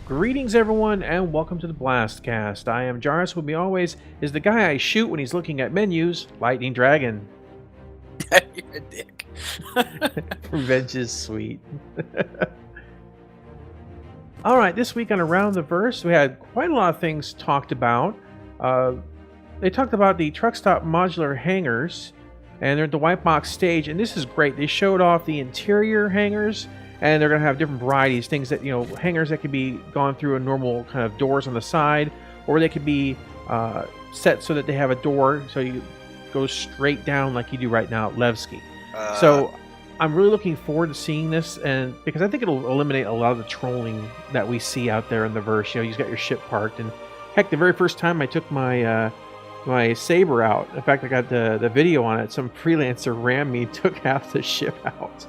Greetings everyone and welcome to the BlastCast. I am Jarvis. With me always is the guy I shoot when he's looking at menus, Lightning Dragon. You're a dick. Revenge is sweet. Alright, this week on Around the Verse we had quite a lot of things talked about. They talked about the truck stop modular hangars, and they're at the white box stage, and this is great. They showed off the interior hangars, and they're going to have different varieties, things that, you know, hangers that could be gone through a normal kind of doors on the side, or they could be set so that they have a door so you go straight down like you do right now at Levski. So I'm really looking forward to seeing this, and because I think it'll eliminate a lot of the trolling that we see out there in the verse. You know, you've got your ship parked, and heck, the very first time I took my my Saber out, in fact, I got the video on it, some freelancer rammed me, took half the ship out.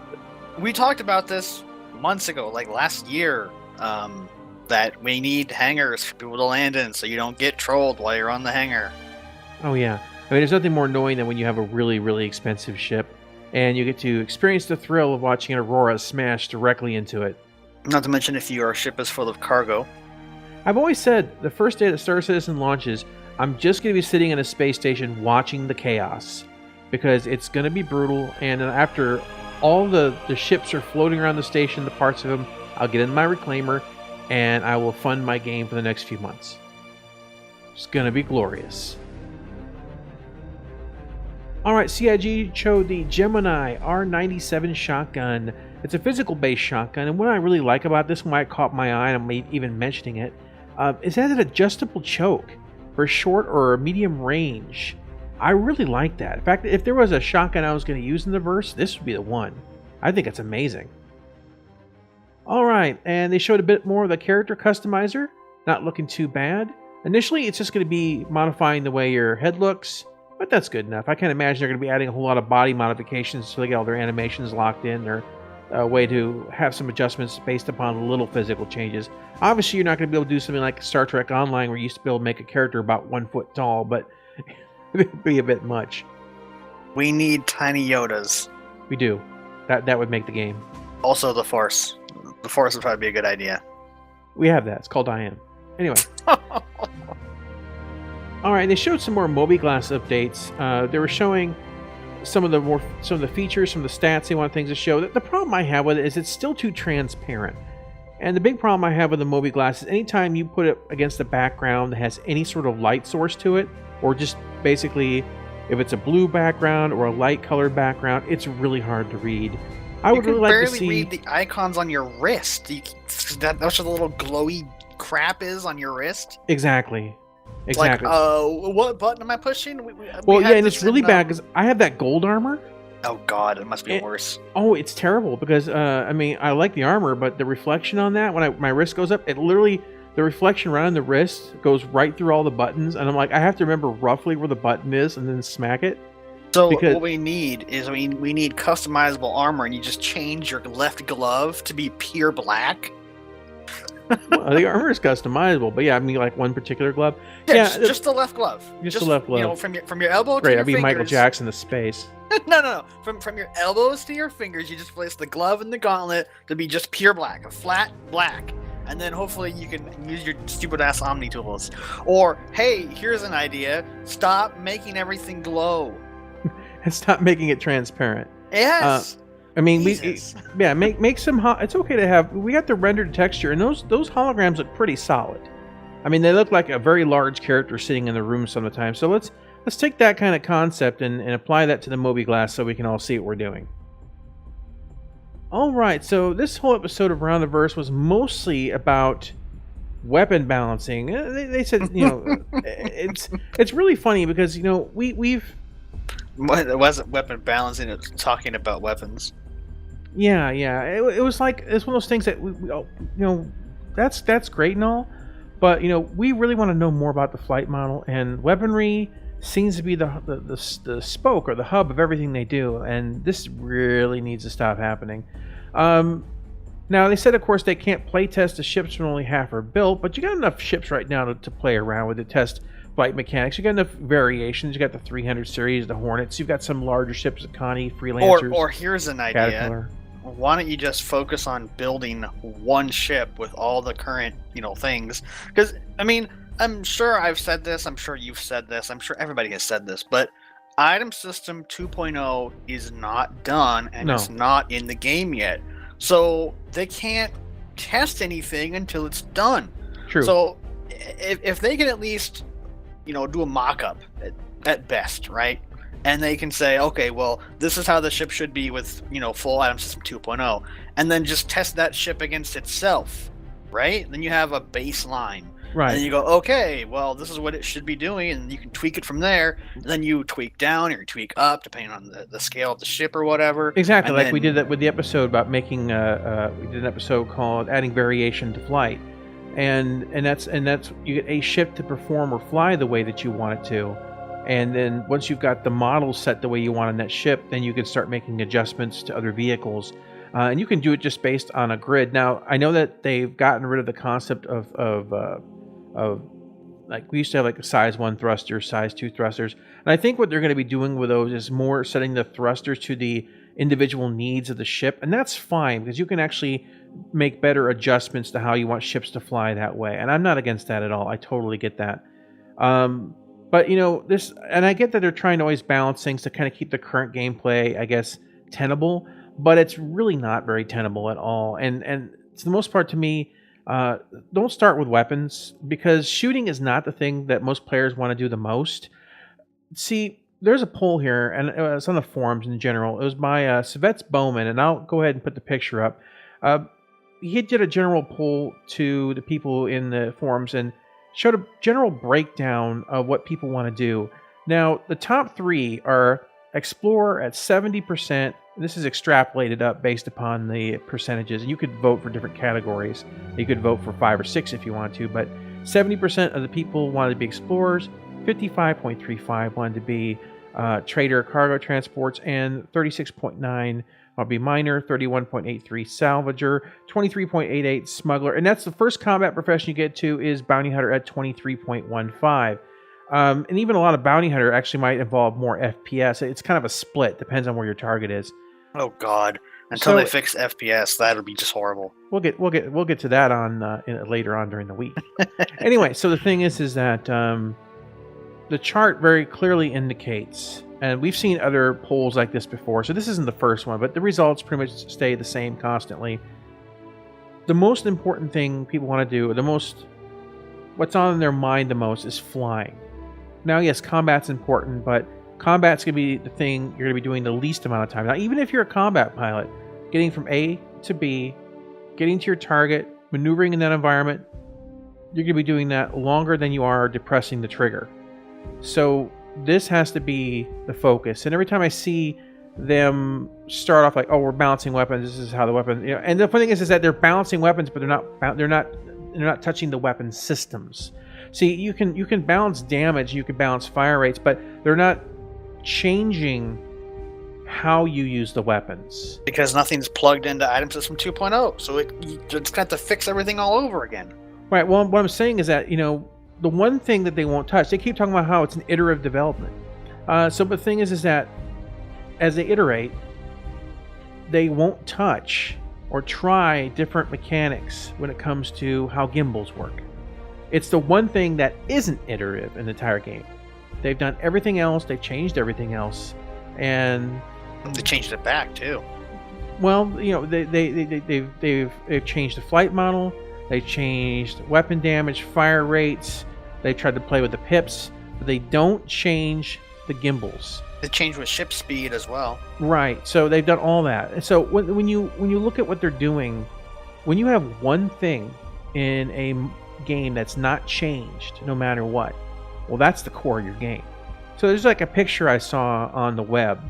We talked about this months ago, like last year, that we need hangars for people to land in so you don't get trolled while you're on the hangar. Oh yeah. I mean, there's nothing more annoying than when you have a really, really expensive ship and you get to experience the thrill of watching an Aurora smash directly into it. Not to mention if your ship is full of cargo. I've always said the first day that Star Citizen launches, I'm just going to be sitting in a space station watching the chaos, because it's going to be brutal, and after all the ships are floating around the station, the parts of them, I'll get in my reclaimer, and I will fund my game for the next few months. It's going to be glorious. Alright, CIG showed the Gemini R97 shotgun. It's a physical-based shotgun, and what I really like about this one, why it caught my eye, and I'm even mentioning it, is that it's an adjustable choke for short or medium range. I really like that. In fact, if there was a shotgun I was going to use in the verse, this would be the one. I think it's amazing. Alright, and they showed a bit more of the character customizer. Not looking too bad. Initially, it's just going to be modifying the way your head looks, but that's good enough. I can't imagine they're going to be adding a whole lot of body modifications so they get all their animations locked in, or a way to have some adjustments based upon little physical changes. Obviously, you're not going to be able to do something like Star Trek Online, where you used to be able to make a character about 1 foot tall, but it'd be a bit much. We need tiny Yodas. We do. That would make the game. Also the Force. The Force would probably be a good idea. We have that. It's called Diane. Anyway. Alright, they showed some more mobi glass updates. They were showing some of the features, some of the stats they want things to show. The problem I have with it is it's still too transparent. And the big problem I have with the mobi glass is anytime you put it against a background that has any sort of light source to it, or just basically if it's a blue background or a light colored background, it's really hard to read. I would really like to see. You can barely read the icons on your wrist. That's what the little glowy crap is on your wrist. Exactly. Like, what button am I pushing? Well, yeah, and it's really bad because I have that gold armor. Oh god, it must be worse. Oh, it's terrible because I mean, I like the armor, but the reflection on that when my wrist goes up, it literally, the reflection around the wrist goes right through all the buttons, and I'm like, I have to remember roughly where the button is and then smack it. So what we need is we need customizable armor, and you just change your left glove to be pure black. Well, the armor is customizable, but yeah, I mean, like one particular glove. Yeah, just the left glove. Just the left glove. You know, from your elbow to your your fingers. I'd be Michael Jackson to space. No. From your elbows to your fingers, you just place the glove and the gauntlet to be just pure black, a flat black. And then hopefully you can use your stupid ass Omni tools. Or, hey, here's an idea. Stop making everything glow. And stop making it transparent. Yes. I mean, make some. It's okay to have. We got the rendered texture, and those holograms look pretty solid. I mean, they look like a very large character sitting in the room some of the time. So let's take that kind of concept and apply that to the mobi glass so we can all see what we're doing. All right, so this whole episode of Around the Verse was mostly about weapon balancing. They said, you know, it's really funny because, you know, we've. It wasn't weapon balancing. It was talking about weapons. Yeah. It was like, it's one of those things that we you know, that's great and all, but you know, we really want to know more about the flight model and weaponry, seems to be the spoke or the hub of everything they do, and this really needs to stop happening. Now, they said, of course, they can't play test the ships when only half are built, but you got enough ships right now to play around with, to test flight mechanics. You got enough variations. You got the 300 series, the Hornets. You've got some larger ships, the Connie, Freelancers. Or here's an idea. Caterpillar. Why don't you just focus on building one ship with all the current, things? Because, I mean, I'm sure I've said this. I'm sure you've said this. I'm sure everybody has said this. But Item System 2.0 is not done, and it's not in the game yet. So they can't test anything until it's done. True. So if they can at least, do a mock-up at best, right? And they can say, okay, well, this is how the ship should be with, full Item System 2.0. And then just test that ship against itself, right? Then you have a baseline. Right. And then you go, okay, well, this is what it should be doing, and you can tweak it from there. And then you tweak down or you tweak up, depending on the scale of the ship or whatever. Exactly, and like then, we did that with the episode about making. We did an episode called "Adding Variation to Flight," and that's you get a ship to perform or fly the way that you want it to, and then once you've got the model set the way you want on that ship, then you can start making adjustments to other vehicles. And you can do it just based on a grid. Now, I know that they've gotten rid of the concept of like we used to have like a size 1 thruster, size 2 thrusters, and I think what they're going to be doing with those is more setting the thrusters to the individual needs of the ship, and that's fine because you can actually make better adjustments to how you want ships to fly that way, and I'm not against that at all. I totally get that. But this, and I get that they're trying to always balance things to kind of keep the current gameplay, I guess, tenable, but it's really not very tenable at all, and for the most part to me, don't start with weapons, because shooting is not the thing that most players want to do the most. See, there's a poll here, and it's on the forums in general. It was by Svets Bowman, and I'll go ahead and put the picture up. He did a general poll to the people in the forums and showed a general breakdown of what people want to do. Now, the top 3 are Explorer at 70%. This is extrapolated up based upon the percentages, and you could vote for different categories. You could vote for 5 or 6 if you want to, but 70% of the people wanted to be explorers, 55.35 wanted to be trader cargo transports, and 36.9 will be miner, 31.83 salvager, 23.88 smuggler, and that's the first combat profession you get to is bounty hunter at 23.15. And even a lot of bounty hunter actually might involve more FPS. It's kind of a split, depends on where your target is. Oh God! Until they fix FPS, that'll be just horrible. We'll get to that on later on during the week. Anyway, so the thing is that the chart very clearly indicates, and we've seen other polls like this before, so this isn't the first one, but the results pretty much stay the same constantly. The most important thing people want to do, what's on their mind the most, is flying. Now, yes, combat's important, but combat's going to be the thing you're going to be doing the least amount of time. Now, even if you're a combat pilot, getting from A to B, getting to your target, maneuvering in that environment, you're going to be doing that longer than you are depressing the trigger. So this has to be the focus. And every time I see them start off like, oh, we're balancing weapons, this is how the weapon, and the funny thing is that they're balancing weapons, but they're not touching the weapon systems. See, you can balance damage, you can balance fire rates, but they're not changing how you use the weapons. Because nothing's plugged into Item System 2.0, so you just have to fix everything all over again. Right, well, what I'm saying is that, the one thing that they won't touch, they keep talking about how it's an iterative development. So the thing is that as they iterate, they won't touch or try different mechanics when it comes to how gimbals work. It's the one thing that isn't iterative in the entire game. They've done everything else. They've changed everything else, and they changed it back too. Well, they've changed the flight model. They changed weapon damage, fire rates. They tried to play with the pips, but they don't change the gimbals. They changed with ship speed as well. Right. So they've done all that. And so when you look at what they're doing, when you have one thing in a game that's not changed no matter what, well, that's the core of your game. So there's like a picture I saw on the web.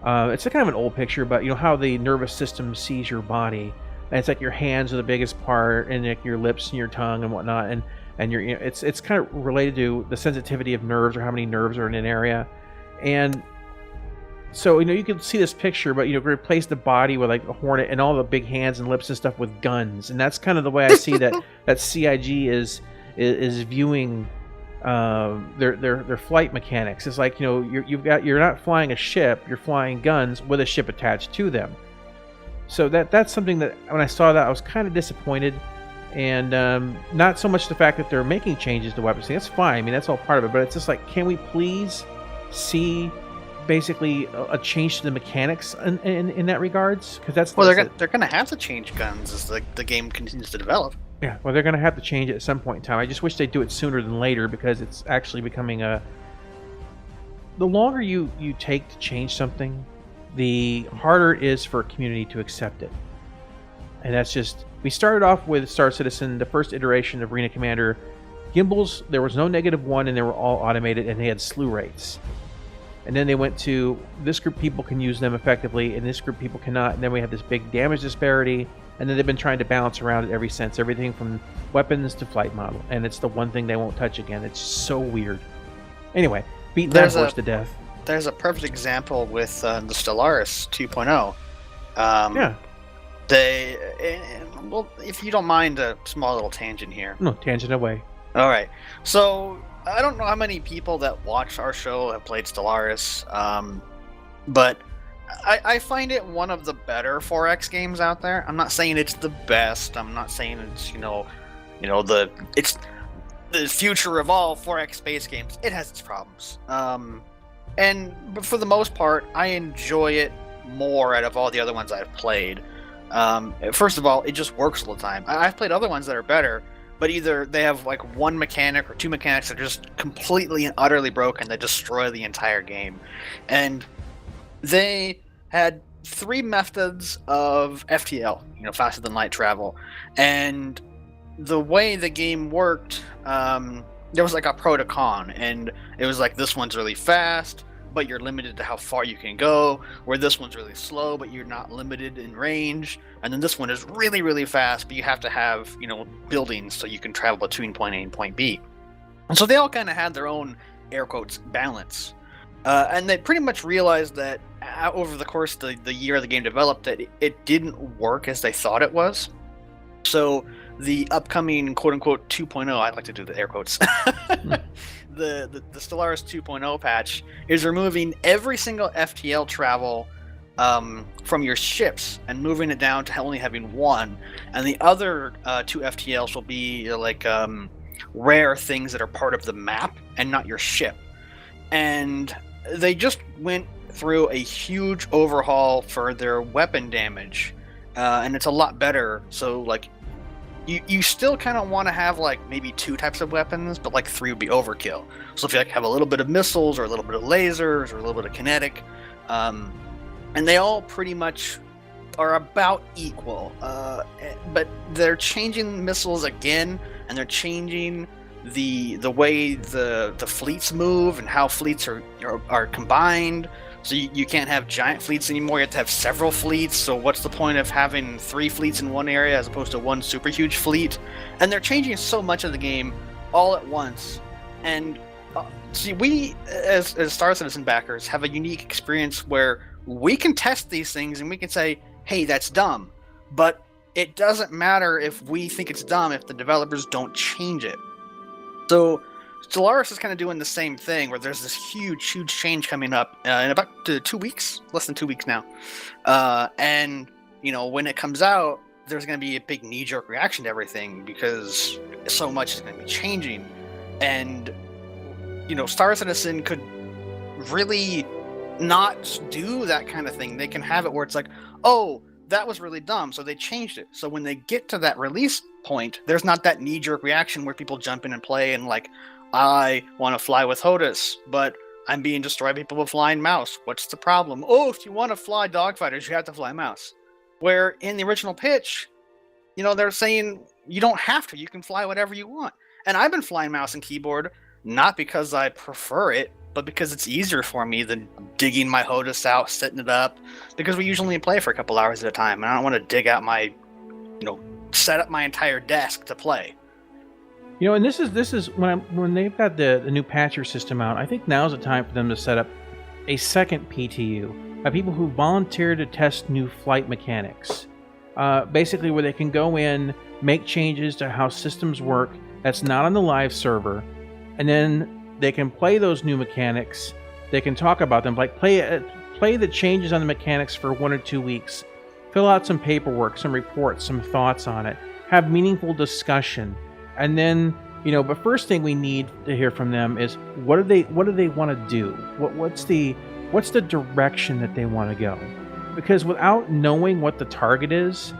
It's a kind of an old picture, but how the nervous system sees your body, and it's like your hands are the biggest part, and like your lips and your tongue and whatnot, and and it's kind of related to the sensitivity of nerves or how many nerves are in an area, and so you can see this picture, but replace the body with like a hornet and all the big hands and lips and stuff with guns, and that's kind of the way I see that CIG is viewing their flight mechanics. It's like you're not flying a ship, you're flying guns with a ship attached to them. So that's something that when I saw that I was kind of disappointed, and not so much the fact that they're making changes to weapons. That's fine. I mean, that's all part of it, but it's just like, can we please see basically a change to the mechanics in that regards? Because they're gonna have to change guns as the game continues to develop. Yeah, well, they're gonna have to change it at some point in time. I just wish they'd do it sooner than later, because it's actually becoming the longer you take to change something, the harder it is for a community to accept it. And that's just, we started off with Star Citizen, the first iteration of Arena Commander. Gimbals, there was no -1, and they were all automated, and they had slew rates. And then they went to, this group people can use them effectively, and this group people cannot. And then we have this big damage disparity. And then they've been trying to balance around it ever since. Everything from weapons to flight model. And it's the one thing they won't touch again. It's so weird. Anyway, beat that horse to death. There's a perfect example with the Stellaris 2.0. Yeah. Well, if you don't mind a small little tangent here. No, tangent away. All right. So I don't know how many people that watch our show have played Stellaris, but I find it one of the better 4X games out there. I'm not saying it's the best. I'm not saying it's it's the future of all 4X space games. It has its problems, but for the most part, I enjoy it more out of all the other ones I've played. First of all, it just works all the time. I've played other ones that are better, but either they have like one mechanic or two mechanics that are just completely and utterly broken that destroy the entire game. And they had 3 methods of FTL, faster than light travel. And the way the game worked, there was like a pro to con, and it was like, this one's really fast, but you're limited to how far you can go, where this one's really slow, but you're not limited in range, and then this one is really, really fast, but you have to have, buildings so you can travel between point A and point B. And so they all kind of had their own, air quotes, balance. And they pretty much realized that over the course of the year the game developed, that it didn't work as they thought it was. So the upcoming quote-unquote 2.0, I like to do the air quotes, the Stellaris 2.0 patch is removing every single FTL travel from your ships and moving it down to only having 1. And the other 2 FTLs will be like rare things that are part of the map and not your ship. And they just went through a huge overhaul for their weapon damage, and it's a lot better. So like, you still kind of want to have like maybe 2 types of weapons, but like 3 would be overkill. So if you like have a little bit of missiles or a little bit of lasers or a little bit of kinetic, and they all pretty much are about equal. But they're changing missiles again, and they're changing the way the fleets move and how fleets are combined. So you can't have giant fleets anymore. You have to have several fleets. So what's the point of having 3 fleets in one area as opposed to 1 super huge fleet? And they're changing so much of the game all at once. And see, we as Star Citizen backers have a unique experience where we can test these things and we can say, hey, that's dumb. But it doesn't matter if we think it's dumb if the developers don't change it. So Stellaris is kind of doing the same thing, where there's this huge change coming up in about 2 weeks, less than 2 weeks now. And, when it comes out, there's going to be a big knee-jerk reaction to everything because so much is going to be changing. And, Star Citizen could really not do that kind of thing. They can have it where it's like, oh, that was really dumb, so they changed it. So when they get to that release point, there's not that knee-jerk reaction where people jump in and play and like, I want to fly with HOTAS, but I'm being destroyed by people with flying mouse. What's the problem? Oh, if you want to fly dogfighters, you have to fly mouse. Where in the original pitch, they're saying you don't have to. You can fly whatever you want. And I've been flying mouse and keyboard, not because I prefer it, but because it's easier for me than digging my HOTAS out, setting it up. Because we usually play for a couple hours at a time, and I don't want to dig out my, set up my entire desk to play. And this is when they've got the new patcher system out. I think now's the time for them to set up a second PTU of people who volunteer to test new flight mechanics. Basically, where they can go in, make changes to how systems work that's not on the live server, and then they can play those new mechanics. They can talk about them, like play the changes on the mechanics for 1 or 2 weeks, fill out some paperwork, some reports, some thoughts on it, have meaningful discussion, and then But first thing we need to hear from them is what do they want to do? What's the direction that they want to go? Because without knowing what the target is,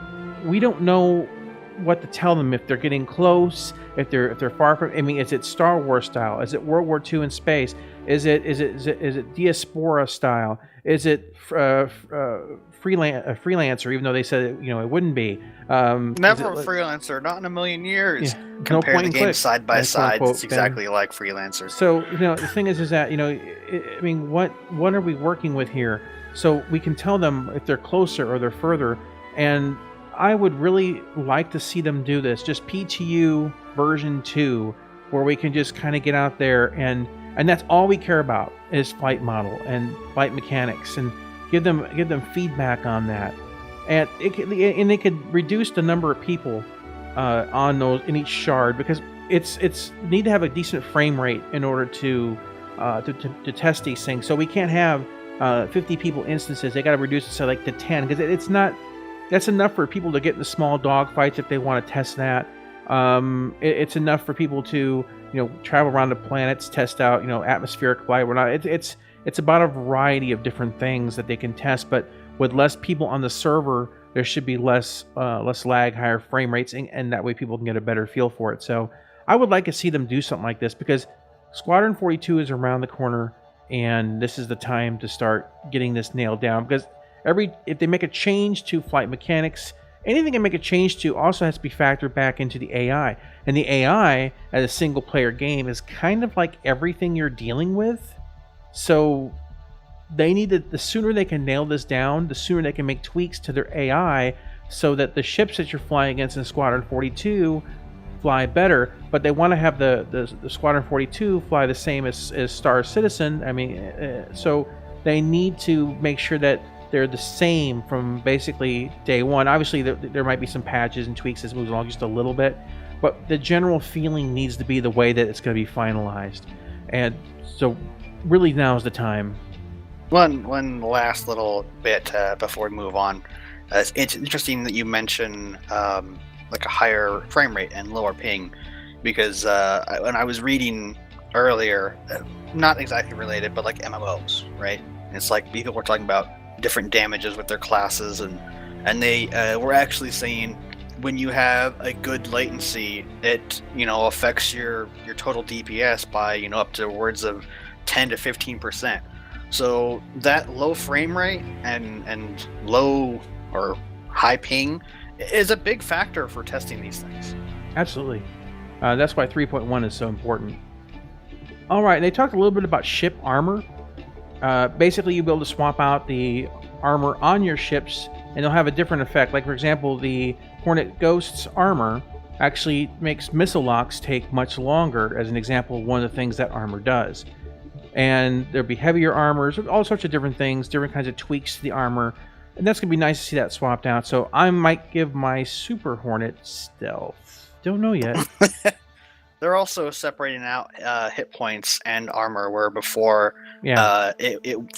we don't know what to tell them if they're getting close, if they're far from. I mean, is it Star Wars style? Is it World War II in space? Is it Diaspora style? Is it freelancer? Even though they said it wouldn't be. Never a freelancer, not in a million years. Yeah, Compare no the games side by side. It's exactly then, like freelancers. So the thing is that I mean, what are we working with here? So we can tell them if they're closer or they're further, and I would really like to see them do this. Just PTU version 2, where we can just kind of get out there and that's all we care about is flight model and flight mechanics, and give them feedback on that, and they could reduce the number of people on those in each shard, because it's need to have a decent frame rate in order to test these things. So we can't have 50 people instances. They got to reduce it to 10, because it's not. That's enough for people to get in the small dogfights if they want to test that. It's enough for people to travel around the planets, test out atmospheric flight. It's about a variety of different things that they can test, but with less people on the server, there should be less lag, higher frame rates, and that way people can get a better feel for it. So I would like to see them do something like this, because Squadron 42 is around the corner, and this is the time to start getting this nailed down. Because if they make a change to flight mechanics, anything they make a change to also has to be factored back into the AI. And the AI as a single player game is kind of like everything you're dealing with. So they need to, the sooner they can nail this down, the sooner they can make tweaks to their AI so that the ships that you're flying against in Squadron 42 fly better. But they want to have the Squadron 42 fly the same as Star Citizen. I mean, so they need to make sure that they're the same from basically day one. Obviously, there might be some patches and tweaks as it moves along just a little bit, but the general feeling needs to be the way that it's going to be finalized. And so really now is the time. One last little bit before we move on. It's interesting that you mention like a higher frame rate and lower ping, because when I was reading earlier, not exactly related, but like MMOs, right? It's like people were talking about different damages with their classes, and they were actually saying when you have a good latency, it affects your total DPS by up to words of 10 to 15%. So that low frame rate and low or high ping is a big factor for testing these things. Absolutely. That's why 3.1 is so important. All right, they talked a little bit about ship armor. Basically, you'll be able to swap out the armor on your ships, and they'll have a different effect. Like, for example, the Hornet Ghost's armor actually makes missile locks take much longer, as an example of one of the things that armor does. And there'll be heavier armors, all sorts of different things, different kinds of tweaks to the armor, and that's going to be nice to see that swapped out. So I might give my Super Hornet stealth. Don't know yet. They're also separating out hit points and armor, where before they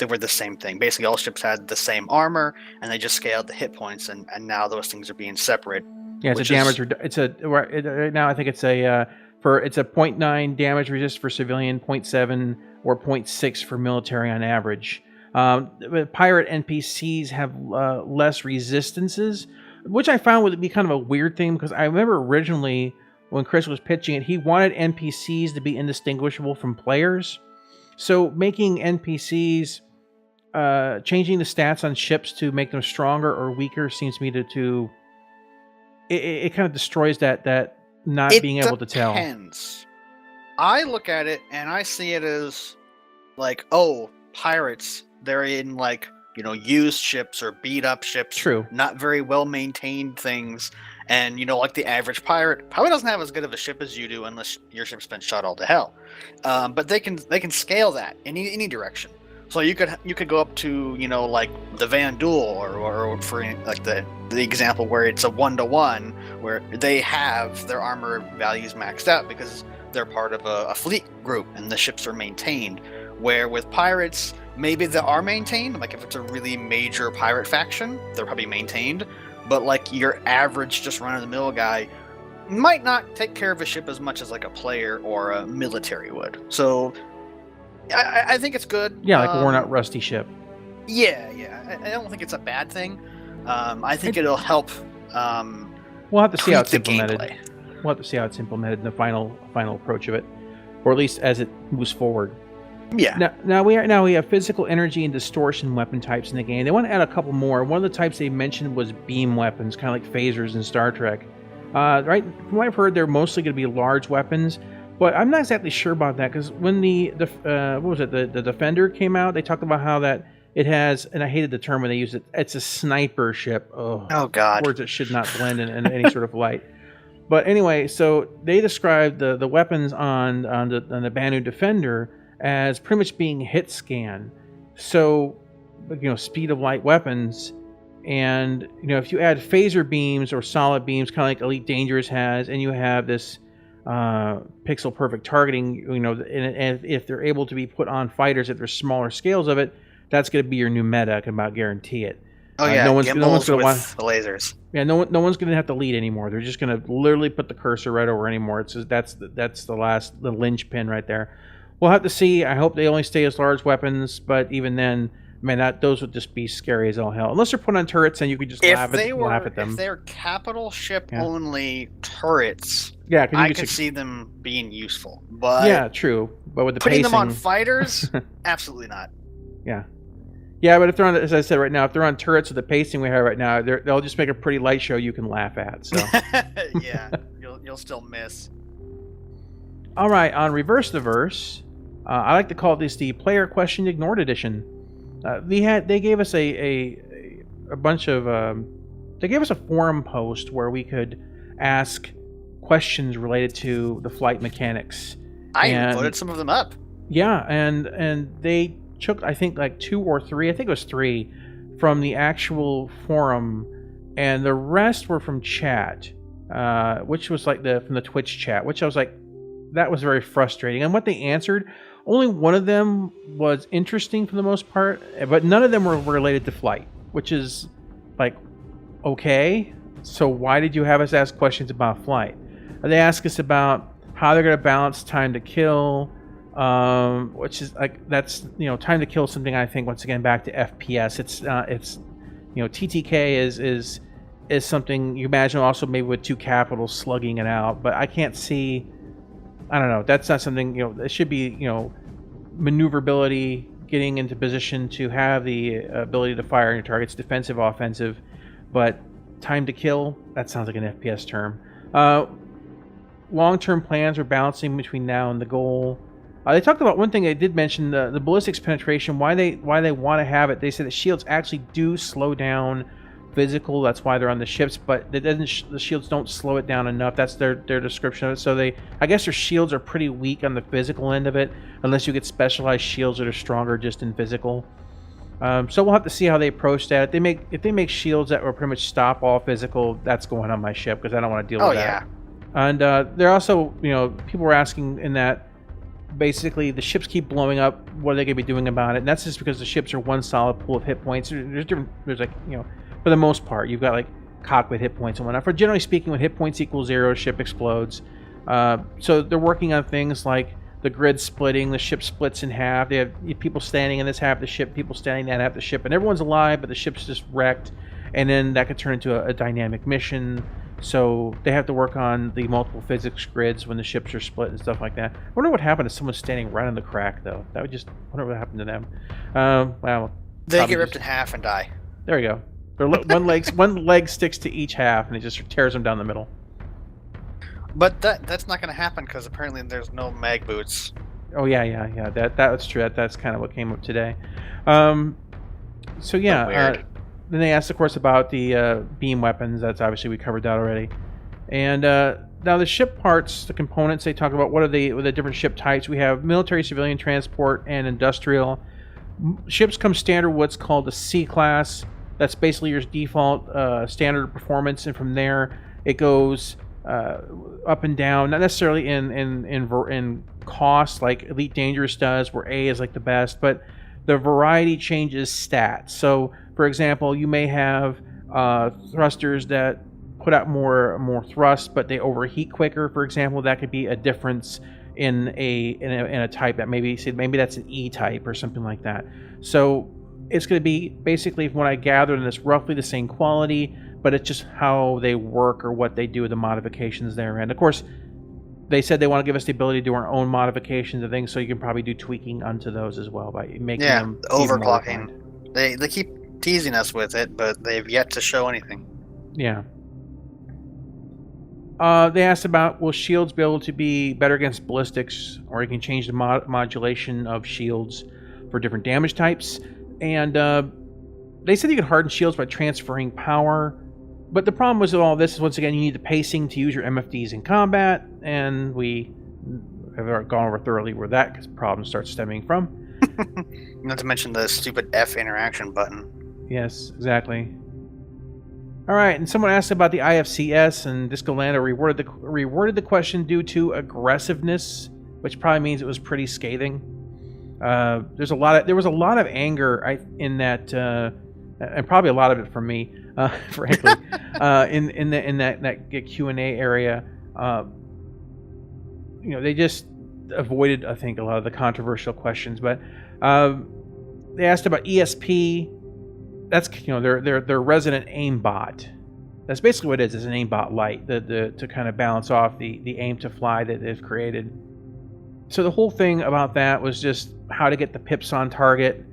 were the same thing. Basically, all ships had the same armor, and they just scaled the hit points, and now those things are being separate. Yeah, it's a damage. Right now I think it's a 0.9 damage resist for civilian, 0.7 or 0.6 for military on average. Pirate NPCs have less resistances, which I found would be kind of a weird thing, because I remember originally when Chris was pitching it, he wanted NPCs to be indistinguishable from players. So making NPCs, changing the stats on ships to make them stronger or weaker seems to me to it kind of destroys that not being able to tell. Depends. I look at it and I see it as like, oh, pirates, they're in like used ships or beat up ships. True. Not very well maintained things. And like the average pirate probably doesn't have as good of a ship as you do unless your ship's been shot all to hell. But they can scale that in any direction. So you could go up to like the Van Duel or for like the example where it's a 1-to-1 where they have their armor values maxed out because they're part of a fleet group and the ships are maintained. Where with pirates, maybe they are maintained. Like if it's a really major pirate faction, they're probably maintained. But like your average just run-of-the-mill guy might not take care of a ship as much as like a player or a military would. So I think it's good. Yeah, like a worn-out rusty ship. Yeah. I don't think it's a bad thing. I think it'll help. We'll have to see how it's implemented. implemented. We'll have to see how it's implemented in the final approach of it, or at least as it moves forward. Yeah. Now we have physical energy and distortion weapon types in the game. They want to add a couple more. One of the types they mentioned was beam weapons, kind of like phasers in Star Trek. Right? From what I've heard, they're mostly going to be large weapons, but I'm not exactly sure about that because when the Defender came out, they talked about how that it has, and I hated the term when they used it. It's a sniper ship. Oh God. Words that should not blend in any sort of light. But anyway, so they described the weapons on the Banu Defender as pretty much being hit scan. So, speed of light weapons. And, if you add phaser beams or solid beams, kind of like Elite Dangerous has, and you have this pixel perfect targeting, and if they're able to be put on fighters at their smaller scales of it, that's going to be your new meta. I can about guarantee it. Oh yeah, no one's going to want the lasers. Yeah, no one's going to have to lead anymore. They're just going to literally put the cursor right over anymore. It's just, that's the linchpin right there. We'll have to see. I hope they only stay as large weapons, but even then, man, those would just be scary as all hell. Unless they're put on turrets and you could just laugh at them. If they're capital ship only turrets, I could see them being useful. But yeah, true. But with the putting pacing, them on fighters, absolutely not. Yeah, but if they're on, as I said right now, if they're on turrets with the pacing we have right now, they'll just make a pretty light show you can laugh at. So yeah, you'll still miss. All right, on Reverse the Verse, I like to call this the Player Question Ignored Edition. They gave us a bunch of they gave us a forum post where we could ask questions related to the flight mechanics. I voted some of them up. Yeah, and they took, I think, like 2 or 3, I think it was 3, from the actual forum, and the rest were from chat, which was like from the Twitch chat, which I was like, that was very frustrating. And what they answered, only one of them was interesting for the most part, but none of them were related to flight, which is like, okay, so why did you have us ask questions about flight? They asked us about how they're going to balance time to kill, which is like, that's, time to kill something, I think, once again, back to FPS. It's TTK is something you imagine also maybe with 2 capitals slugging it out, but I can't see, I don't know, that's not something, it should be, maneuverability, getting into position to have the ability to fire on your targets, defensive, offensive, but time to kill, that sounds like an FPS term. Long-term plans are balancing between now and the goal. They talked about one thing they did mention, the ballistics penetration, why they want to have it. They said that shields actually do slow down physical, that's why they're on the ships, but the shields don't slow it down enough. That's their description of it. So I guess their shields are pretty weak on the physical end of it, unless you get specialized shields that are stronger just in physical. So we'll have to see how they approach that. If they make shields that will pretty much stop all physical, that's going on my ship because I don't want to deal with that. And they're also, people were asking in that, basically the ships keep blowing up, what are they going to be doing about it? And that's just because the ships are one solid pool of hit points. There's like, for the most part, you've got like cockpit hit points and whatnot. For generally speaking, when hit points equal 0, ship explodes. So they're working on things like the grid splitting, the ship splits in half. They have people standing in this half of the ship, people standing in that half of the ship, and everyone's alive, but the ship's just wrecked. And then that could turn into a dynamic mission. So they have to work on the multiple physics grids when the ships are split and stuff like that. I wonder what happened to someone standing right on the crack, though. I wonder what happened to them. Well, they get ripped in half and die. There you go. One leg sticks to each half, and it just tears them down the middle. But that's not going to happen because apparently there's no mag boots. Oh yeah. That's true. That's kind of what came up today. So yeah, then they asked, of course, about the beam weapons. That's obviously we covered that already. And now the ship parts, the components, they talk about what are the different ship types. We have military, civilian transport, and industrial. Ships come standard what's called the C class. That's basically your default standard performance, and from there it goes up and down. Not necessarily in cost like Elite Dangerous does, where A is like the best, but the variety changes stats. So, for example, you may have thrusters that put out more thrust, but they overheat quicker. For example, that could be a difference in a type that maybe that's an E type or something like that. So it's going to be basically, from what I gathered, and it's roughly the same quality, but it's just how they work or what they do with the modifications there. And of course, they said they want to give us the ability to do our own modifications and things, so you can probably do tweaking onto those as well by making them overclocking. They keep teasing us with it, but they've yet to show anything. Yeah. They asked about, will shields be able to be better against ballistics, or you can change the modulation of shields for different damage types. And they said you could harden shields by transferring power. But the problem with all this is, once again, you need the pacing to use your MFDs in combat, and we have gone over thoroughly where that problem starts stemming from. Not to mention the stupid F interaction button. Yes, exactly. All right, and someone asked about the IFCS, and Disco Lando reworded the question due to aggressiveness, which probably means it was pretty scathing. There was a lot of anger in that, and probably a lot of it from me, frankly, in that Q&A area. They just avoided, I think, a lot of the controversial questions, but they asked about ESP. That's their resident aimbot. That's basically what it is. It's an aimbot light to kind of balance off the aim to fly that they've created. So the whole thing about that was just how to get the pips on target,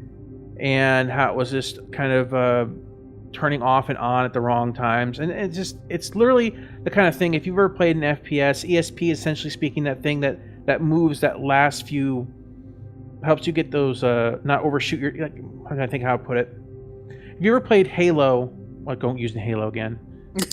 and how it was just kind of turning off and on at the wrong times. And it's literally the kind of thing, if you've ever played an FPS, ESP is essentially speaking that thing that moves that last few, helps you get those not overshoot your, like, I'm trying to think how to put it. Have you ever played Halo? Well, don't use the Halo again.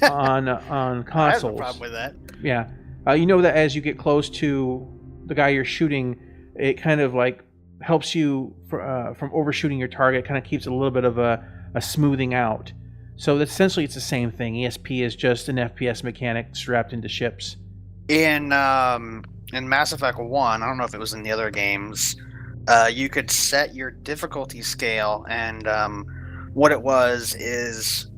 on consoles. I have no problem with that. Yeah. You know that as you get close to the guy you're shooting, it kind of like helps you from overshooting your target. Kind of keeps a little bit of a smoothing out. So essentially it's the same thing. ESP is just an FPS mechanic strapped into ships. In Mass Effect 1, I don't know if it was in the other games, you could set your difficulty scale, and what it was is,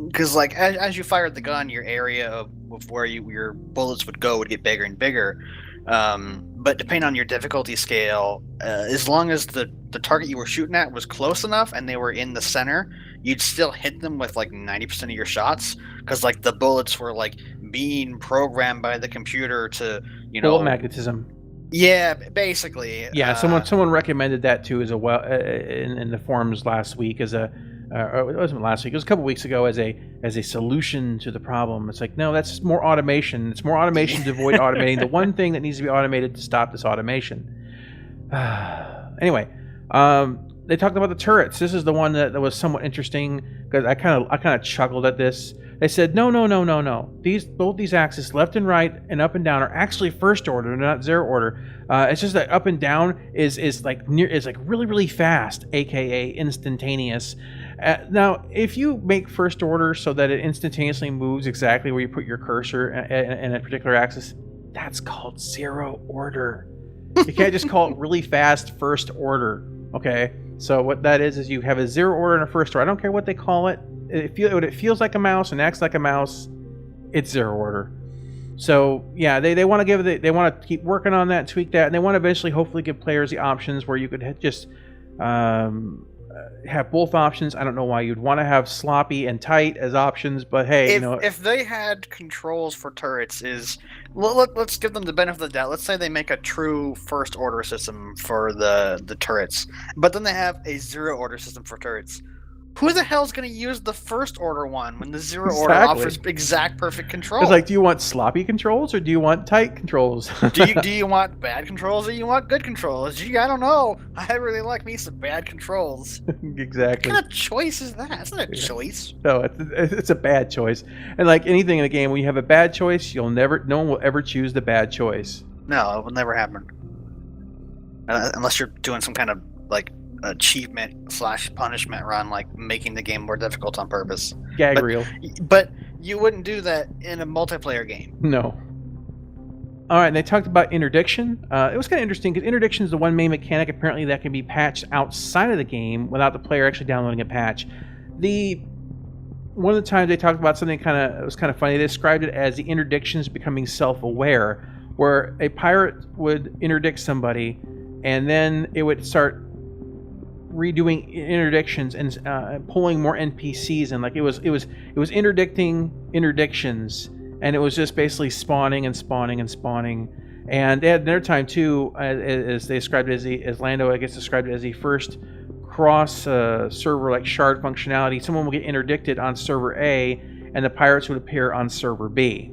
because like as you fired the gun, your area of where your bullets would go would get bigger and bigger. But depending on your difficulty scale, as long as the target you were shooting at was close enough and they were in the center, you'd still hit them with like 90% of your shots, because like the bullets were like being programmed by the computer to, bullet magnetism. Yeah, basically. Yeah, someone recommended that too as well in the forums last week as a. It wasn't last week. It was a couple weeks ago as a solution to the problem. It's like, no, that's more automation. It's more automation to avoid automating the one thing that needs to be automated to stop this automation. Anyway, they talked about the turrets. This is the one that was somewhat interesting, because I kind of chuckled at this. They said, no. Both these axes, left and right and up and down, are actually first order, not zero order. It's just that up and down is like really, really fast, aka instantaneous. Now, if you make first order so that it instantaneously moves exactly where you put your cursor in a particular axis, that's called zero order. You can't just call it really fast first order. Okay, so what that is you have a zero order and a first order. I don't care what they call it. It feels like a mouse and acts like a mouse, it's zero order. So yeah, they want to keep working on that, tweak that, and they want to eventually, hopefully, give players the options where you could just have both options. I don't know why you'd want to have sloppy and tight as options, but hey, if they had controls for turrets, let's give them the benefit of the doubt. Let's say they make a true first order system for the turrets, but then they have a zero order system for turrets. Who the hell's going to use the first order one when the zero order Exactly. offers exact perfect control? It's like, do you want sloppy controls or do you want tight controls? do you want bad controls or you want good controls? Gee, I don't know. I really like me some bad controls. Exactly. What kind of choice is that? It's not a choice. No, it's a bad choice. And like anything in the game, when you have a bad choice, no one will ever choose the bad choice. No, it will never happen. Unless you're doing some kind of like achievement / punishment run, like making the game more difficult on purpose. Gag reel. But you wouldn't do that in a multiplayer game. No. All right, and they talked about interdiction. It was kind of interesting because interdiction is the one main mechanic apparently that can be patched outside of the game without the player actually downloading a patch. One of the times they talked about something it was kind of funny. They described it as the interdictions becoming self-aware, where a pirate would interdict somebody, and then it would start redoing interdictions and pulling more NPCs in. Like it was interdicting interdictions, and it was just basically spawning and spawning and spawning. And they had another time too, as they described it as Lando, I guess, described it as the first cross server like shard functionality. Someone would get interdicted on server A, and the pirates would appear on server B.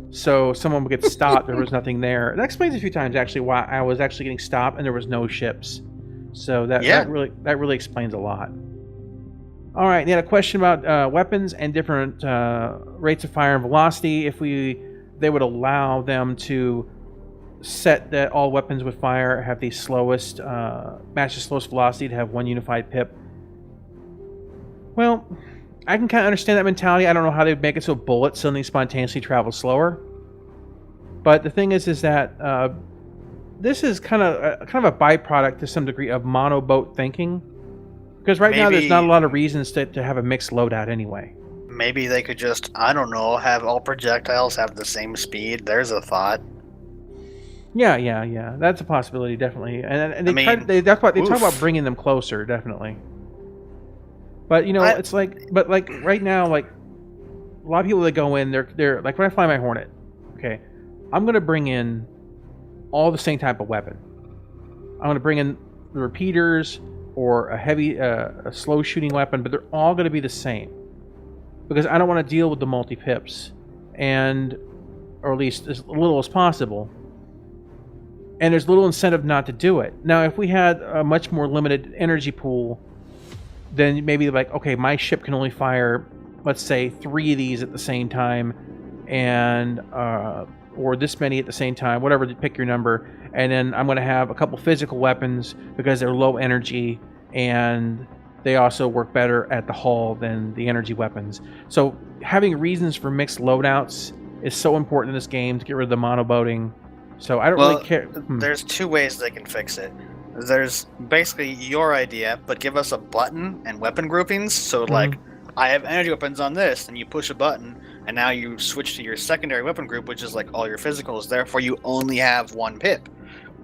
So someone would get stopped. There was nothing there. That explains a few times actually why I was actually getting stopped and there was no ships. So that really explains a lot. All right, they had a question about weapons and different rates of fire and velocity. If they would allow them to set that all weapons with fire have the slowest, match the slowest velocity to have one unified pip. Well, I can kind of understand that mentality. I don't know how they'd make it so bullets suddenly spontaneously travel slower. But the thing is that this is kind of a byproduct to some degree of monoboat thinking, because right now there's not a lot of reasons to have a mixed loadout anyway. Maybe they could just, I don't know, have all projectiles have the same speed. There's a thought. Yeah. That's a possibility, definitely. And they talk about bringing them closer, definitely. But it's like, right now, like a lot of people that go in, they're like when I fly my Hornet, okay, I'm gonna bring in all the same type of weapon. I'm going to bring in the repeaters or a heavy, a slow shooting weapon, but they're all going to be the same because I don't want to deal with the multi-pips, or at least as little as possible. And there's little incentive not to do it. Now, if we had a much more limited energy pool, then maybe like, okay, my ship can only fire, let's say, 3 of these at the same time, and or this many at the same time, whatever, pick your number, and then I'm going to have a couple physical weapons because they're low energy and they also work better at the hull than the energy weapons. So having reasons for mixed loadouts is so important in this game to get rid of the monoboating. So I don't really care. There's 2 ways they can fix it. There's basically your idea, but give us a button and weapon groupings. So like, I have energy weapons on this, and you push a button, and now you switch to your secondary weapon group, which is like all your physicals. Therefore, you only have 1 pip.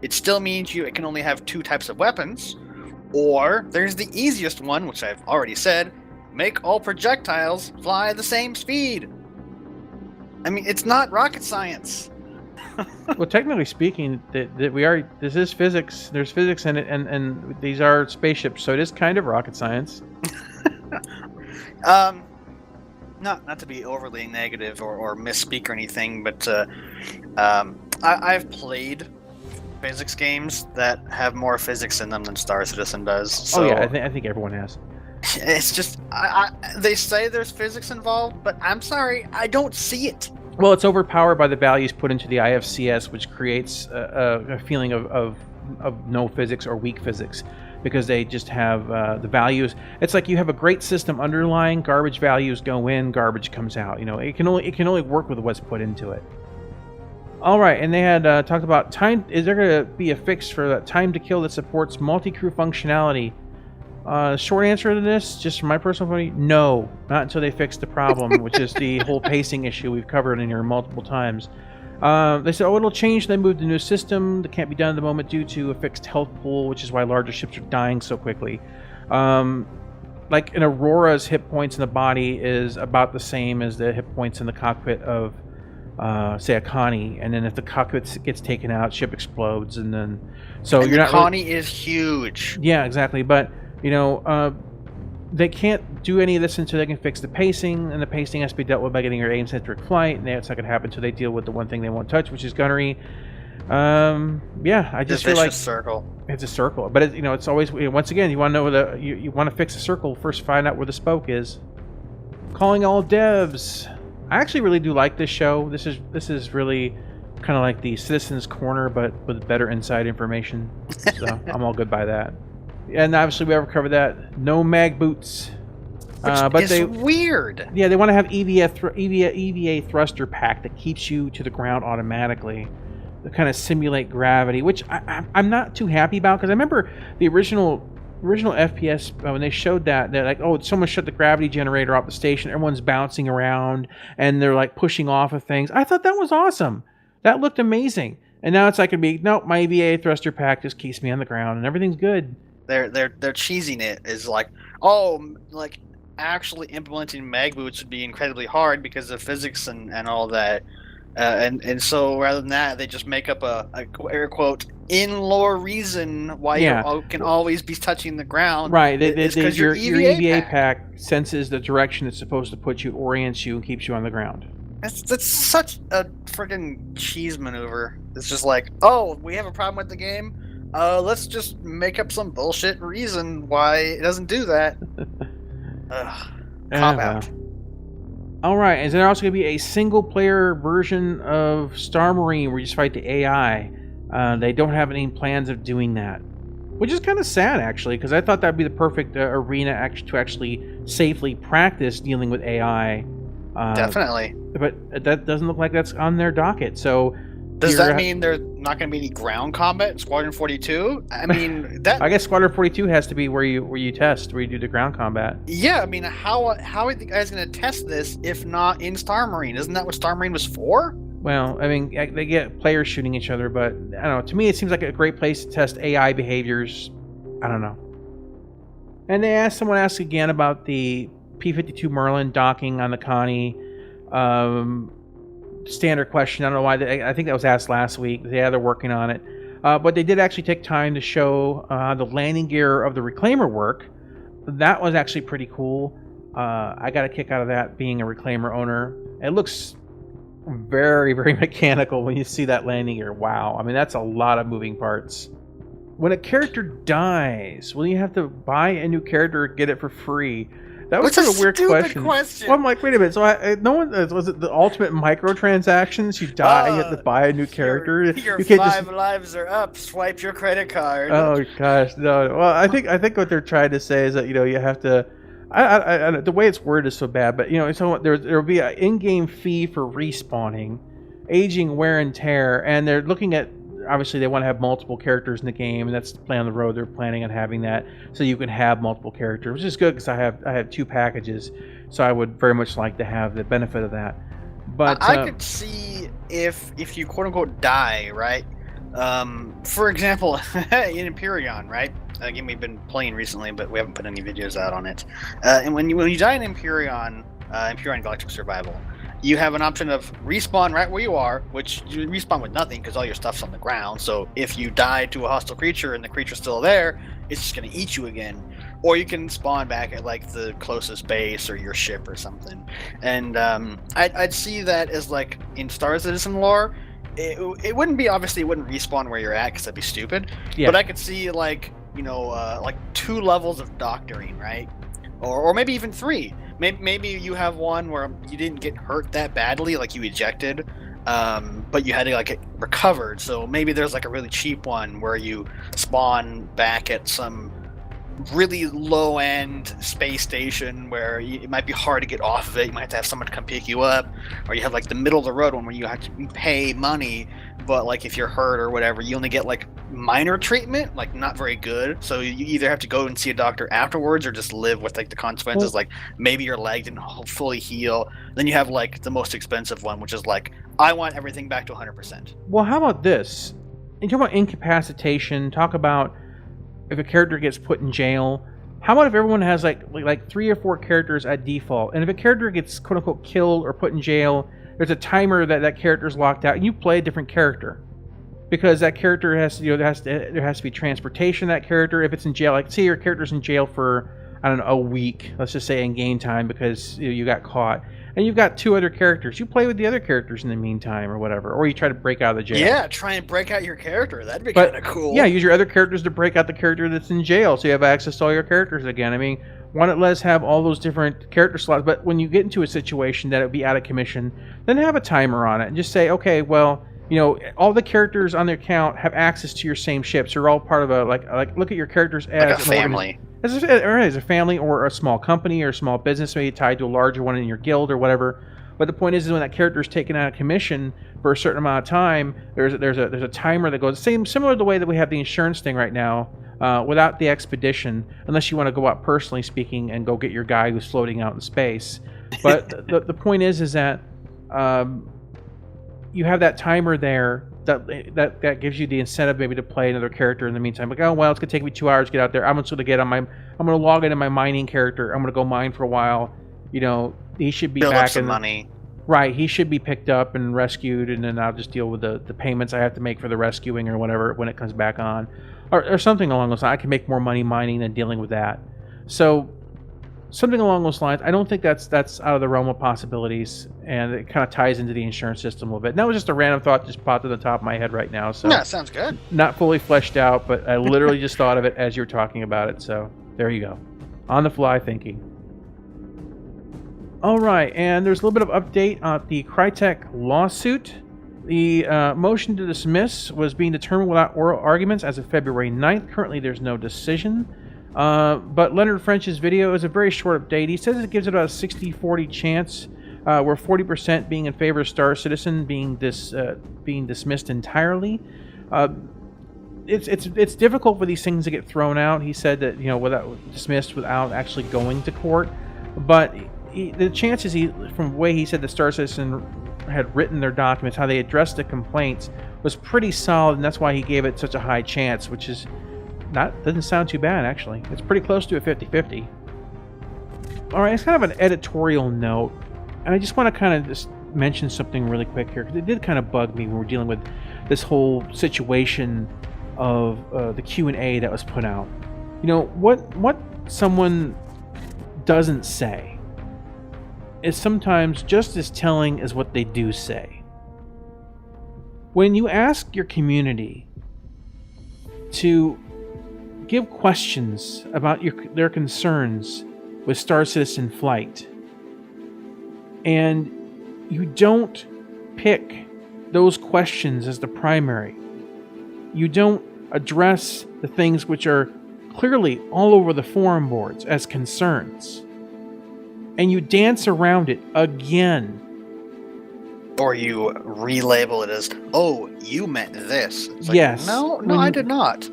It still means it can only have 2 types of weapons. Or there's the easiest one, which I've already said: make all projectiles fly the same speed. I mean, it's not rocket science. Well, technically speaking, this is physics. There's physics in it, and these are spaceships, so it is kind of rocket science. Not to be overly negative or misspeak or anything, but I've played physics games that have more physics in them than Star Citizen does. So I think everyone has. It's just they say there's physics involved, but I'm sorry, I don't see it. Well, it's overpowered by the values put into the IFCS, which creates a feeling of no physics or weak physics, because they just have the values. It's like you have a great system underlying, garbage values go in, garbage comes out. It can only work with what's put into it. All right, and they had talked about time. Is there going to be a fix for that time to kill that supports multi-crew functionality? Short answer to this, just from my personal point of view, no, not until they fix the problem, which is the whole pacing issue we've covered in here multiple times. They said, it'll change. They moved to a new system that can't be done at the moment due to a fixed health pool, which is why larger ships are dying so quickly. Like an Aurora's hit points in the body is about the same as the hit points in the cockpit of, say, a Connie. And then if the cockpit gets taken out, ship explodes, and then you're not. Connie is huge. Yeah, exactly. But they can't do any of this until they can fix the pacing, and the pacing has to be dealt with by getting your aim-centric flight, and that's not going to happen until they deal with the one thing they won't touch, which is gunnery. Yeah, I just feel like circle. It's a circle, but it's always, once again, you want to know where you want to fix a circle, first find out where the spoke is. Calling all devs. I actually really do like this show. This is really kind of like the Citizens Corner, but with better inside information. So I'm all good by that. And obviously we ever covered that. No mag boots. But it's weird. Yeah, they want to have EVA thruster pack that keeps you to the ground automatically, to kind of simulate gravity, which I'm not too happy about, because I remember the original FPS when they showed that, they're like, oh, someone shut the gravity generator off the station, everyone's bouncing around and they're like pushing off of things. I thought that was awesome. That looked amazing. And now it's like, nope, my EVA thruster pack just keeps me on the ground and everything's good. They're cheesing it is like, oh, like actually implementing mag boots would be incredibly hard because of physics and all that. And so rather than that, they just make up a air quote in-lore reason why you can always be touching the ground. Right, because your EVA pack senses the direction it's supposed to put you, orients you, and keeps you on the ground. That's such a freaking cheese maneuver. It's just like, oh, we have a problem with the game. Let's just make up some bullshit reason why it doesn't do that. Cop out. Alright, is there also going to be a single-player version of Star Marine where you just fight the AI? They don't have any plans of doing that. Which is kind of sad, actually, because I thought that would be the perfect arena to actually safely practice dealing with AI. Definitely. But that doesn't look like that's on their docket, so... Does that mean there's not going to be any ground combat in Squadron 42? I mean, that... I guess Squadron 42 has to be where you test, where you do the ground combat. Yeah, I mean, how are the guys going to test this if not in Star Marine? Isn't that what Star Marine was for? Well, I mean, they get players shooting each other, but I don't know. To me, it seems like a great place to test AI behaviors. I don't know. And someone asked again about the P-52 Merlin docking on the Connie. Standard question. I don't know why. I think that was asked last week. Yeah, they're working on it. But they did actually take time to show the landing gear of the Reclaimer work. That was actually pretty cool. I got a kick out of that, being a Reclaimer owner. It looks very, very mechanical when you see that landing gear. Wow. I mean, that's a lot of moving parts. When a character dies, will you have to buy a new character or get it for free? That was kind of a weird question. Well, I'm like, wait a minute. So no one was it the ultimate microtransactions? You die, you have to buy a new character. Your 5 lives are up. Swipe your credit card. Oh gosh, no. Well, I think what they're trying to say is that you have to. I the way it's worded is so bad, but so there will be an in-game fee for respawning, aging, wear and tear, and they're looking at. Obviously, they want to have multiple characters in the game, and that's the plan on the road. They're planning on having that, so you can have multiple characters, which is good because I have 2 packages, so I would very much like to have the benefit of that. But I could see if you quote unquote die, right? For example, in Empyrean, right? Again, we've been playing recently, but we haven't put any videos out on it. And when you die in Empyrean Galactic Survival, you have an option of respawn right where you are, which you respawn with nothing because all your stuff's on the ground. So if you die to a hostile creature and the creature's still there, it's just going to eat you again. Or you can spawn back at like the closest base or your ship or something. And I'd see that as like in Star Citizen lore. It wouldn't be, obviously it wouldn't respawn where you're at because that'd be stupid. Yeah. But I could see like, like 2 levels of doctoring, right? Or maybe even 3. Maybe you have one where you didn't get hurt that badly, like you ejected, but you had to like get recovered. So maybe there's like a really cheap one where you spawn back at some really low-end space station where it might be hard to get off of it. You might have to have someone to come pick you up, or you have like the middle-of-the-road one where you have to pay money, but like if you're hurt or whatever, you only get like minor treatment, like not very good. So you either have to go and see a doctor afterwards or just live with like the consequences. Like maybe your leg didn't fully heal. Then you have like the most expensive one, which is like, I want everything back to 100%. Well, how about this? You talk about incapacitation, talk about if a character gets put in jail. How about if everyone has like 3 or 4 characters at default, and if a character gets quote unquote killed or put in jail, there's a timer that character's locked out, and you play a different character because that character has to, there has to be transportation of that character. If it's in jail, like say your character's in jail for I don't know, a week, let's just say in game time, because you got caught. And you've got 2 other characters. You play with the other characters in the meantime or whatever. Or you try to break out of the jail. Yeah, try and break out your character. That'd be kind of cool. Yeah, use your other characters to break out the character that's in jail so you have access to all your characters again. I mean, why not let us have all those different character slots? But when you get into a situation that it would be out of commission, then have a timer on it and just say, okay, well, all the characters on their account have access to your same ships. You're all part of a, like look at your characters as like a family. As a family or a small company or a small business, maybe tied to a larger one in your guild or whatever. But the point is when that character is taken out of commission for a certain amount of time, there's a timer that goes similar to the way that we have the insurance thing right now, without the expedition, unless you want to go out personally speaking and go get your guy who's floating out in space. But the point is that you have that timer there that gives you the incentive maybe to play another character in the meantime. Like, oh well, it's gonna take me 2 hours to get out there. I'm gonna log into my mining character. I'm gonna go mine for a while. He should be build back up some money. Right, he should be picked up and rescued, and then I'll just deal with the payments I have to make for the rescuing or whatever when it comes back on, or something along those lines. I can make more money mining than dealing with that. So something along those lines. I don't think that's out of the realm of possibilities, and it kind of ties into the insurance system a little bit. And that was just a random thought just popped to the top of my head right now. So yeah, sounds good. Not fully fleshed out, but I literally just thought of it as you were talking about it. So there you go, on the fly thinking. All right, and there's a little bit of update on the Crytek lawsuit. The motion to dismiss was being determined without oral arguments as of February 9th. Currently, there's no decision. But Leonard French's video is a very short update. He says it gives it about a 60-40 chance, where 40% being in favor of Star Citizen being dismissed entirely. It's difficult for these things to get thrown out. He said that dismissed without actually going to court, but the chances from the way he said the Star Citizen had written their documents, how they addressed the complaints, was pretty solid, and that's why he gave it such a high chance, which is doesn't sound too bad actually. It's pretty close to a 50-50. All right, it's kind of an editorial note, and I just want to kind of just mention something really quick here because it did kind of bug me when we're dealing with this whole situation of the Q&A that was put out. What someone doesn't say is sometimes just as telling as what they do say. When you ask your community to give questions about their concerns with Star Citizen flight, and you don't pick those questions as the primary, you don't address the things which are clearly all over the forum boards as concerns, and you dance around it again. Or you relabel it as, oh, you meant this. It's like, yes. No, I did not.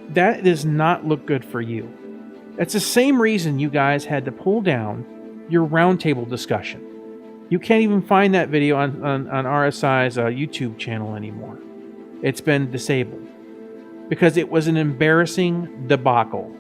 That does not look good for you. That's the same reason you guys had to pull down your roundtable discussion. You can't even find that video on RSI's YouTube channel anymore. It's been disabled because it was an embarrassing debacle.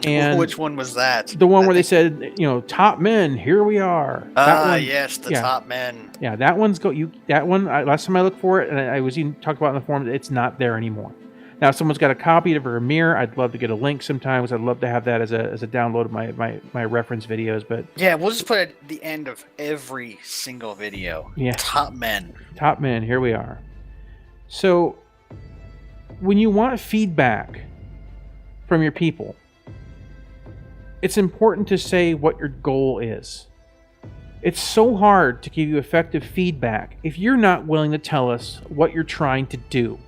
And which one was that? The one where they said, top men, here we are. Yes, top men. Yeah, that one's that one. Last time I looked for it, and I was even talked about in the forum, it's not there anymore. Now, if someone's got a copy of a mirror, I'd love to get a link sometimes. I'd love to have that as a download of my reference videos. But yeah, we'll just put it at the end of every single video. Yeah, top men. Top men, here we are. So, when you want feedback from your people, it's important to say what your goal is. It's so hard to give you effective feedback if you're not willing to tell us what you're trying to do.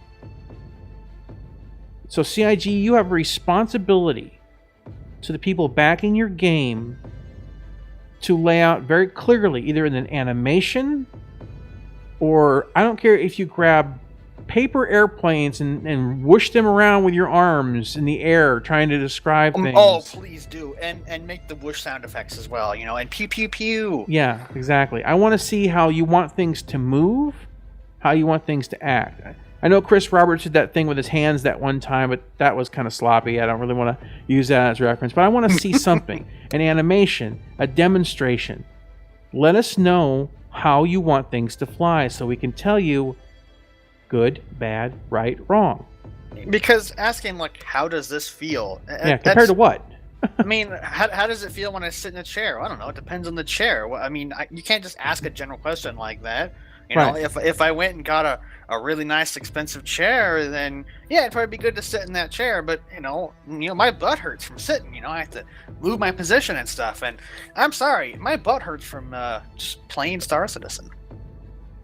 So CIG, you have a responsibility to the people backing your game to lay out very clearly, either in an animation, or I don't care if you grab paper airplanes and whoosh them around with your arms in the air trying to describe things. Oh, please do. And make the whoosh sound effects as well, and pew pew pew. Yeah, exactly. I want to see how you want things to move, how you want things to act. I know Chris Roberts did that thing with his hands that one time, but that was kind of sloppy. I don't really want to use that as reference, but I want to see something, an animation, a demonstration. Let us know how you want things to fly so we can tell you good, bad, right, wrong. Because asking, how does this feel? Yeah, compared to what? I mean, how does it feel when I sit in a chair? I don't know. It depends on the chair. I mean, you can't just ask a general question like that. You know, Right. if I went and got a really nice, expensive chair, then yeah, it'd probably be good to sit in that chair. But my butt hurts from sitting. I have to move my position and stuff. And I'm sorry, my butt hurts from just plain Star Citizen.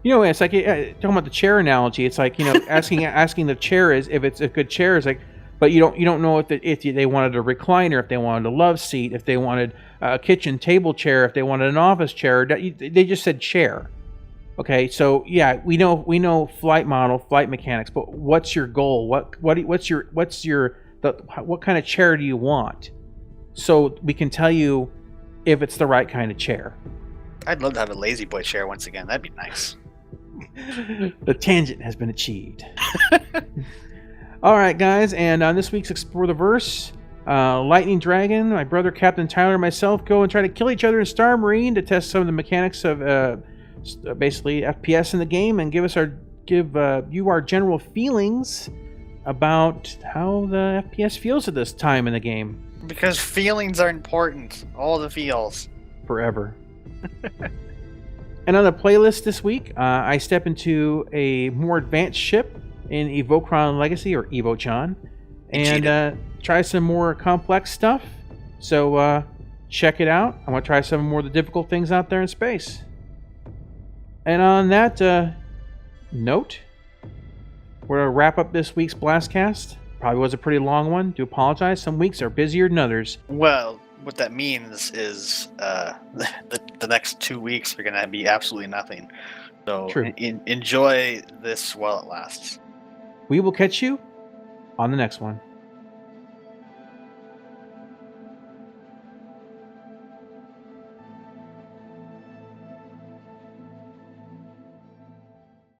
It's like talking about the chair analogy. It's like asking the chair is if it's a good chair is like, but you don't know if they wanted a recliner, if they wanted a love seat, if they wanted a kitchen table chair, if they wanted an office chair. They just said chair. Okay, so yeah, we know flight model, flight mechanics, but what's your goal? What kind of chair do you want? So we can tell you if it's the right kind of chair. I'd love to have a lazy boy chair once again. That'd be nice. The tangent has been achieved. All right, guys, and on this week's Explore the Verse, Lightning Dragon, my brother Captain Tyler, and myself go and try to kill each other in Star Marine to test some of the mechanics of basically FPS in the game and give you our general feelings about how the FPS feels at this time in the game. Because feelings are important. All the feels. Forever. And on the playlist this week, I step into a more advanced ship in Evocron Legacy, or Evochan, and try some more complex stuff. So check it out. I want to try some more of the difficult things out there in space. And on that note, we're going to wrap up this week's BlastCast. Probably was a pretty long one. Do apologize. Some weeks are busier than others. Well, what that means is the next 2 weeks are going to be absolutely nothing. So enjoy this while it lasts. We will catch you on the next one.